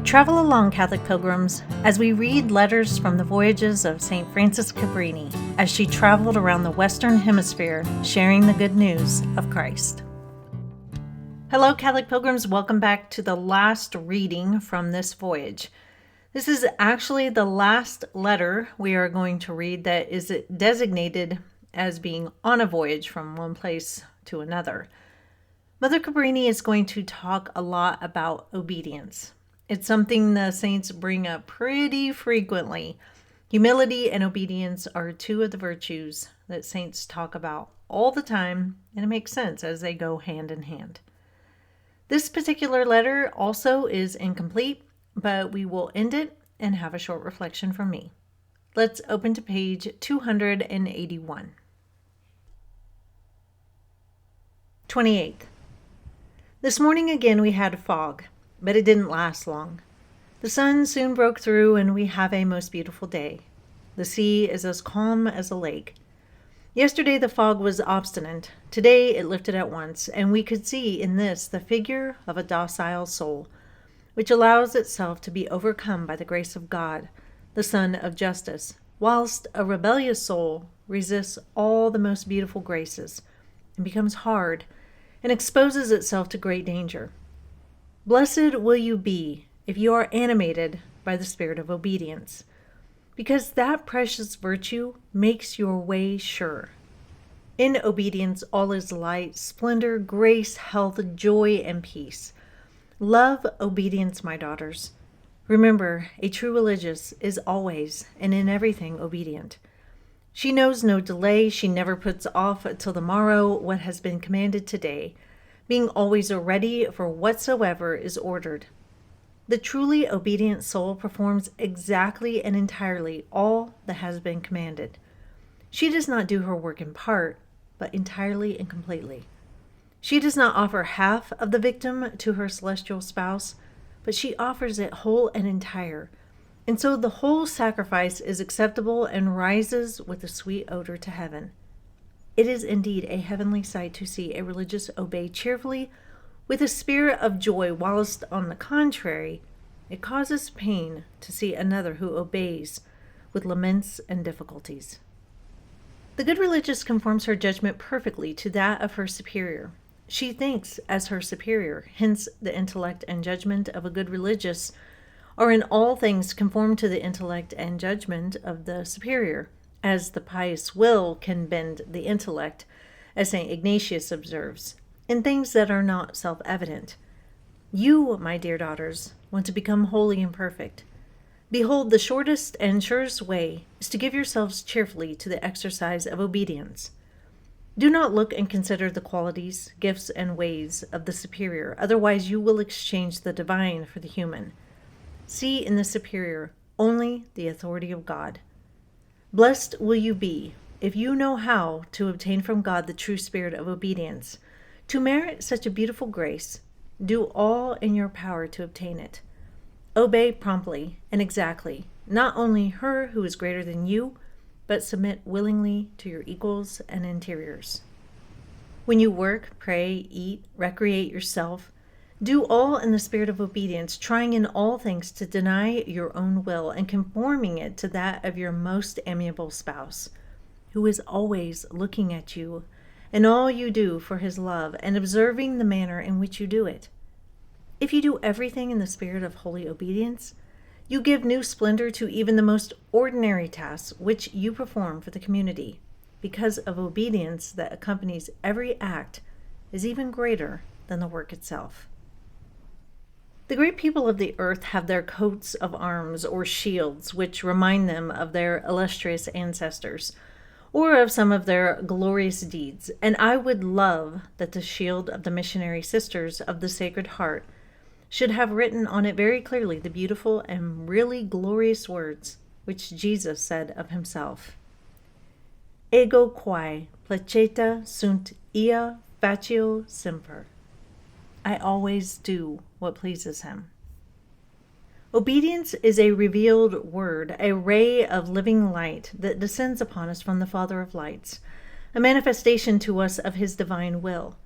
Travel along, Catholic pilgrims, as we read letters from the voyages of St. Frances Cabrini as she traveled around the Western Hemisphere sharing the good news of Christ. Hello, Catholic pilgrims. Welcome back to the last reading from this voyage. This is actually the last letter we are going to read that is designated as being on a voyage from one place to another. Mother Cabrini is going to talk a lot about obedience. It's something the saints bring up pretty frequently. Humility and obedience are two of the virtues that saints talk about all the time, and it makes sense as they go hand in hand. This particular letter also is incomplete, but we will end it and have a short reflection from me. Let's open to page 281. 28th. This morning again we had fog, but it didn't last long. The sun soon broke through and we have a most beautiful day. The sea is as calm as a lake. Yesterday the fog was obstinate. Today it lifted at once, and we could see in this the figure of a docile soul, which allows itself to be overcome by the grace of God, the Sun of Justice, whilst a rebellious soul resists all the most beautiful graces and becomes hard and exposes itself to great danger. Blessed will you be if you are animated by the spirit of obedience, because that precious virtue makes your way sure. In obedience all is light, splendor, grace, health, joy, and peace. Love obedience, my daughters. Remember, a true religious is always and in everything obedient. She knows no delay. She never puts off till the morrow what has been commanded today, being always ready for whatsoever is ordered. The truly obedient soul performs exactly and entirely all that has been commanded. She does not do her work in part, but entirely and completely. She does not offer half of the victim to her celestial spouse, but she offers it whole and entire, and so the whole sacrifice is acceptable and rises with a sweet odor to heaven. It is indeed a heavenly sight to see a religious obey cheerfully with a spirit of joy, whilst, on the contrary, it causes pain to see another who obeys with laments and difficulties. The good religious conforms her judgment perfectly to that of her superior. She thinks as her superior, hence the intellect and judgment of a good religious are in all things conformed to the intellect and judgment of the superior, as the pious will can bend the intellect, as St. Ignatius observes, in things that are not self-evident. You, my dear daughters, want to become holy and perfect. Behold, the shortest and surest way is to give yourselves cheerfully to the exercise of obedience. Do not look and consider the qualities, gifts, and ways of the superior, otherwise you will exchange the divine for the human. See in the superior only the authority of God. Blessed will you be if you know how to obtain from God the true spirit of obedience. To merit such a beautiful grace, do all in your power to obtain it. Obey promptly and exactly, not only her who is greater than you, but submit willingly to your equals and inferiors. When you work, pray, eat, recreate yourself, do all in the spirit of obedience, trying in all things to deny your own will and conforming it to that of your most amiable spouse, who is always looking at you and all you do for his love and observing the manner in which you do it. If you do everything in the spirit of holy obedience, you give new splendor to even the most ordinary tasks which you perform for the community, because of obedience that accompanies every act is even greater than the work itself. The great people of the earth have their coats of arms or shields, which remind them of their illustrious ancestors, or of some of their glorious deeds, and I would love that the shield of the missionary sisters of the Sacred Heart should have written on it very clearly the beautiful and really glorious words which Jesus said of himself. Ego quae placeta sunt ea facio semper. I always do what pleases him. Obedience is a revealed word, a ray of living light that descends upon us from the Father of lights, a manifestation to us of his divine will.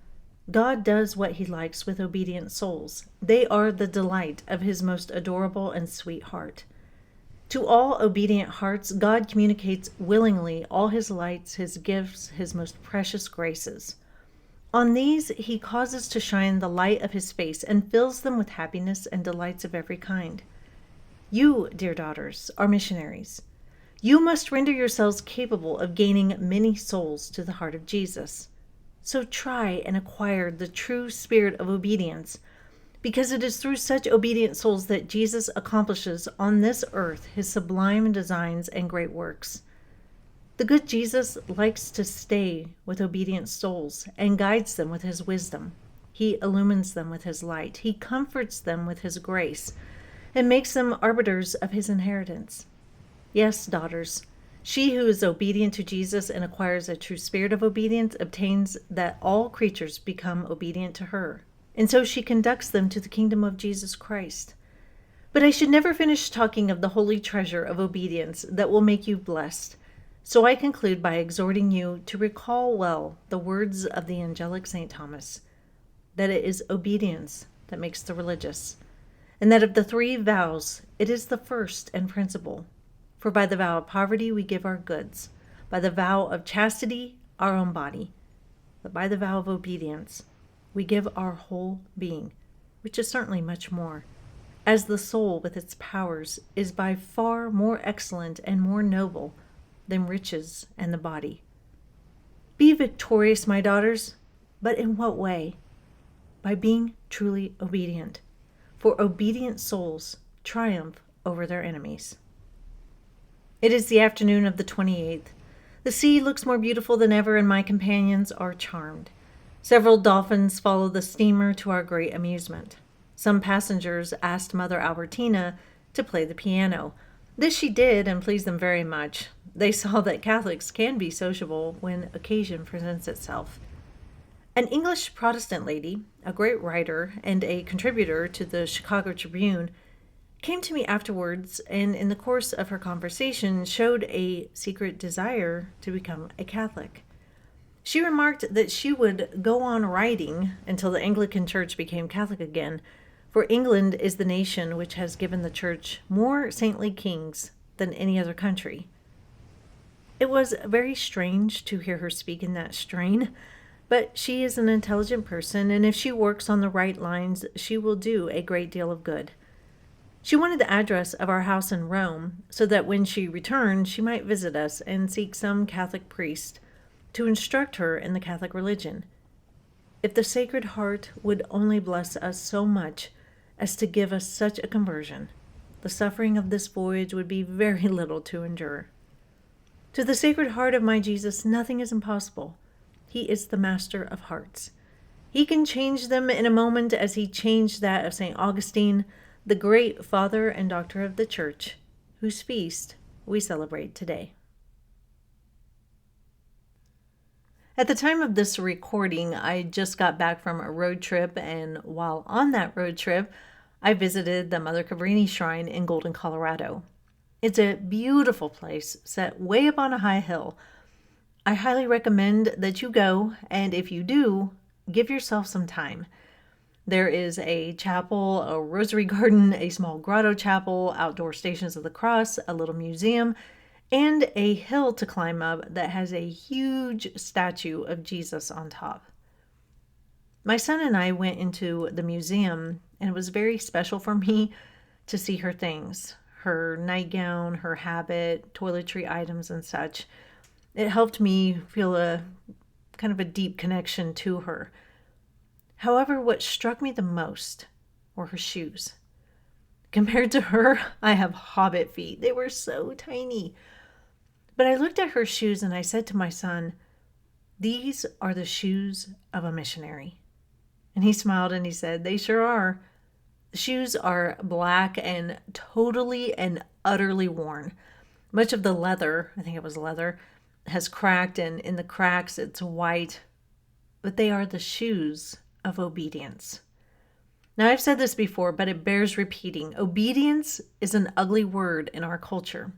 God does what he likes with obedient souls. They are the delight of his most adorable and sweet heart. To all obedient hearts, God communicates willingly all his lights, his gifts, his most precious graces. On these he causes to shine the light of his face and fills them with happiness and delights of every kind. You, dear daughters, are missionaries. You must render yourselves capable of gaining many souls to the heart of Jesus. So try and acquire the true spirit of obedience, because it is through such obedient souls that Jesus accomplishes on this earth his sublime designs and great works. The good Jesus likes to stay with obedient souls and guides them with his wisdom. He illumines them with his light. He comforts them with his grace and makes them arbiters of his inheritance. Yes, daughters, she who is obedient to Jesus and acquires a true spirit of obedience obtains that all creatures become obedient to her, and so she conducts them to the kingdom of Jesus Christ. But I should never finish talking of the holy treasure of obedience that will make you blessed, so I conclude by exhorting you to recall well the words of the angelic St. Thomas, that it is obedience that makes the religious, and that of the three vows it is the first and principal. For by the vow of poverty we give our goods, by the vow of chastity our own body, but by the vow of obedience we give our whole being, which is certainly much more, as the soul with its powers is by far more excellent and more noble than riches and the body. Be victorious, my daughters, but in what way? By being truly obedient, for obedient souls triumph over their enemies. It is the afternoon of the 28th. The sea looks more beautiful than ever, and my companions are charmed. Several dolphins follow the steamer to our great amusement. Some passengers asked Mother Albertina to play the piano. This she did, and pleased them very much. They saw that Catholics can be sociable when occasion presents itself. An English Protestant lady, a great writer and a contributor to the Chicago Tribune, came to me afterwards and in the course of her conversation showed a secret desire to become a Catholic. She remarked that she would go on writing until the Anglican Church became Catholic again, for England is the nation which has given the Church more saintly kings than any other country. It was very strange to hear her speak in that strain, but she is an intelligent person, and if she works on the right lines, she will do a great deal of good. She wanted the address of our house in Rome, so that when she returned, she might visit us and seek some Catholic priest to instruct her in the Catholic religion. If the Sacred Heart would only bless us so much as to give us such a conversion, the suffering of this voyage would be very little to endure. To the Sacred Heart of my Jesus, nothing is impossible. He is the master of hearts. He can change them in a moment as he changed that of St. Augustine, the great father and doctor of the Church, whose feast we celebrate today. At the time of this recording, I just got back from a road trip, and while on that road trip, I visited the Mother Cabrini Shrine in Golden, Colorado. It's a beautiful place set way up on a high hill. I highly recommend that you go, and if you do, give yourself some time. There is a chapel, a rosary garden, a small grotto chapel, outdoor stations of the cross, a little museum, and a hill to climb up that has a huge statue of Jesus on top. My son and I went into the museum, and it was very special for me to see her things, her nightgown, her habit, toiletry items, and such. It helped me feel a kind of a deep connection to her. However, what struck me the most were her shoes. Compared to her, I have hobbit feet. They were so tiny. But I looked at her shoes and I said to my son, "These are the shoes of a missionary." And he smiled and he said, "They sure are." The shoes are black and totally and utterly worn. Much of the leather, I think it was leather, has cracked, and in the cracks it's white. But they are the shoes of obedience. Now, I've said this before, but it bears repeating. Obedience is an ugly word in our culture.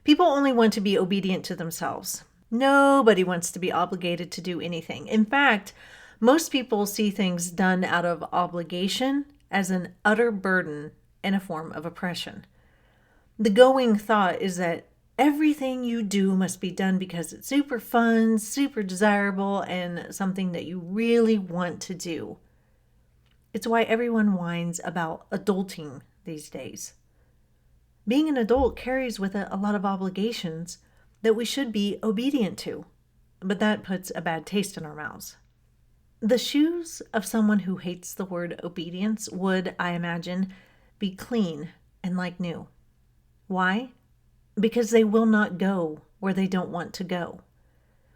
People only want to be obedient to themselves. Nobody wants to be obligated to do anything. In fact, Most people see things done out of obligation as an utter burden and a form of oppression. The going thought is that everything you do must be done because it's super fun, super desirable, and something that you really want to do. It's why everyone whines about adulting these days. Being an adult carries with it a lot of obligations that we should be obedient to, but that puts a bad taste in our mouths. The shoes of someone who hates the word obedience would, I imagine, be clean and like new. Why? Because they will not go where they don't want to go,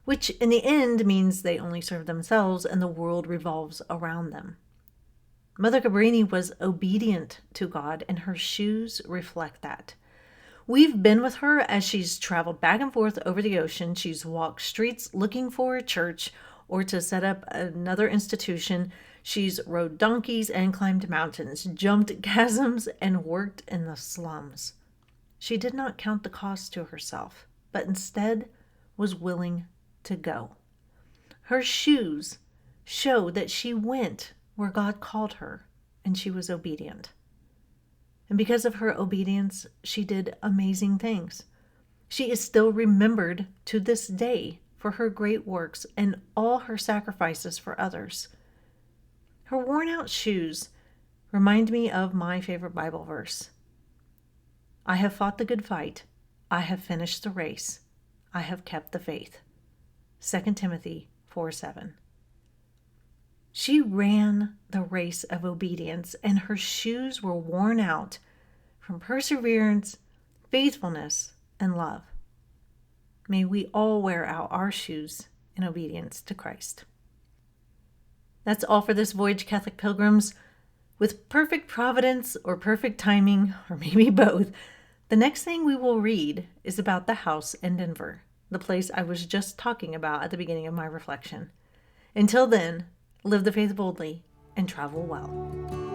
which in the end means they only serve themselves and the world revolves around them. Mother Cabrini was obedient to God, and her shoes reflect that. We've been with her as she's traveled back and forth over the ocean. She's walked streets looking for a church or to set up another institution. She's rode donkeys and climbed mountains, jumped chasms, and worked in the slums. She did not count the cost to herself, but instead was willing to go. Her shoes show that she went where God called her, and she was obedient. And because of her obedience, she did amazing things. She is still remembered to this day for her great works and all her sacrifices for others. Her worn-out shoes remind me of my favorite Bible verse. I have fought the good fight. I have finished the race. I have kept the faith. 2 Timothy 4:7. She ran the race of obedience, and her shoes were worn out from perseverance, faithfulness, and love. May we all wear out our shoes in obedience to Christ. That's all for this voyage, Catholic pilgrims. With perfect providence or perfect timing, or maybe both, the next thing we will read is about the house in Denver, the place I was just talking about at the beginning of my reflection. Until then, live the faith boldly and travel well.